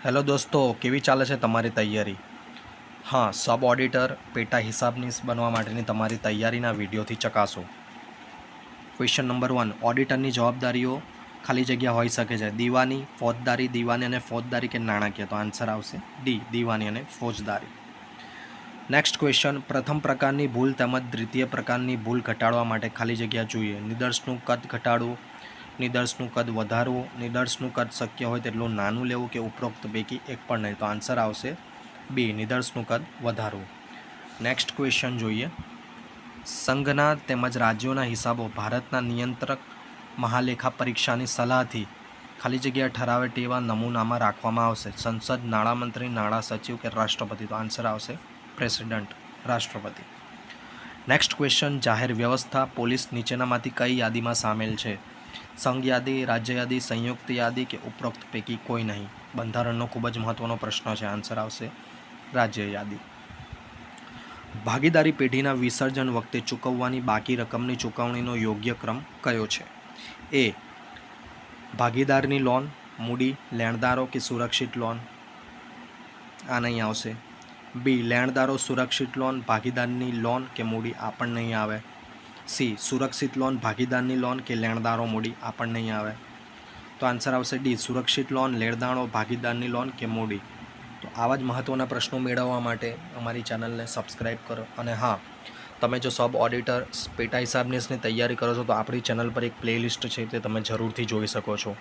Hello દોસ્તો, કેવી ચાલે છે તમારી તૈયારી? હા, સબ ઓડિટર પેટા હિસાબનીસ બનવા માટેની તમારી તૈયારીના વિડીયોથી ચકાસો. ક્વેશ્ચન નંબર 1, ઓડિટરની જવાબદારીઓ ખાલી જગ્યા હોઈ શકે છે દીવાની, ફોજદારી, દીવાની અને ફોજદારી કે નાણાકીય. તો આન્સર આવશે ડી, દીવાની અને ફોજદારી. નેક્સ્ટ ક્વેશ્ચન, પ્રથમ પ્રકારની ભૂલ તેમજ દ્વિતીય પ્રકારની ભૂલ ઘટાડવા માટે ખાલી જગ્યા જોઈએ. નિદર્શનું કદ ઘટાડવું, નિદર્શનું કદ વધારવું, નિદર્શનું કદ શક્ય હોય તેટલું નાનું લેવું કે ઉપરોક્ત પૈકી એક પણ નહીં. તો આન્સર આવશે બી, નિદર્શનું કદ વધારવું. નેક્સ્ટ ક્વેશ્ચન જોઈએ. સંઘના તેમજ રાજ્યોના હિસાબો ભારતના નિયંત્રક મહાલેખા પરીક્ષાની સલાહથી ખાલી જગ્યા ઠરાવે તેવા નમૂનામાં રાખવામાં આવશે. સંસદ, નાણામંત્રી, નાણાં સચિવ કે રાષ્ટ્રપતિ. તો આન્સર આવશે પ્રેસિડન્ટ, રાષ્ટ્રપતિ. નેક્સ્ટ ક્વેશ્ચન, જાહેર વ્યવસ્થા પોલીસ નીચેનામાંથી કઈ યાદીમાં સામેલ છે? સંઘ યાદી, રાજ્ય યાદી, સંયુક્ત યાદી કે ઉપરોક્ત પૈકી કોઈ નહીં. બંધારણનો ખૂબ જ મહત્વનો પ્રશ્ન છે. આન્સર આવશે રાજ્ય યાદી. ભાગીદારી પેઢીના વિસર્જન વખતે ચૂકવવાની બાકી રકમની ચૂકવણીનો યોગ્ય ક્રમ કયો છે? એ, ભાગીદારની લોન, મૂડી, લેણદારો કે સુરક્ષિત લોન. આ નહીં આવશે. બી, લેણદારો, સુરક્ષિત લોન, ભાગીદારની લોન કે મૂડી. આ પણ નહીં આવે. સી, સુરક્ષિત લોન, ભાગીદારની લોન કે લેણદારો મૂડી. આ પણ નહીં આવે. તો આન્સર આવશે ડી, સુરક્ષિત લોન, લેણદારો, ભાગીદારની લોન કે મૂડી. તો આવા જ મહત્ત્વના પ્રશ્નો મેળવવા માટે અમારી ચેનલને સબસ્ક્રાઈબ કરો. અને હા, તમે જો સબ ઓડિટર પેટા હિસાબનીસની તૈયારી કરો છો તો આપણી ચેનલ પર એક પ્લેલિસ્ટ છે તે તમે જરૂરથી જોઈ શકો છો.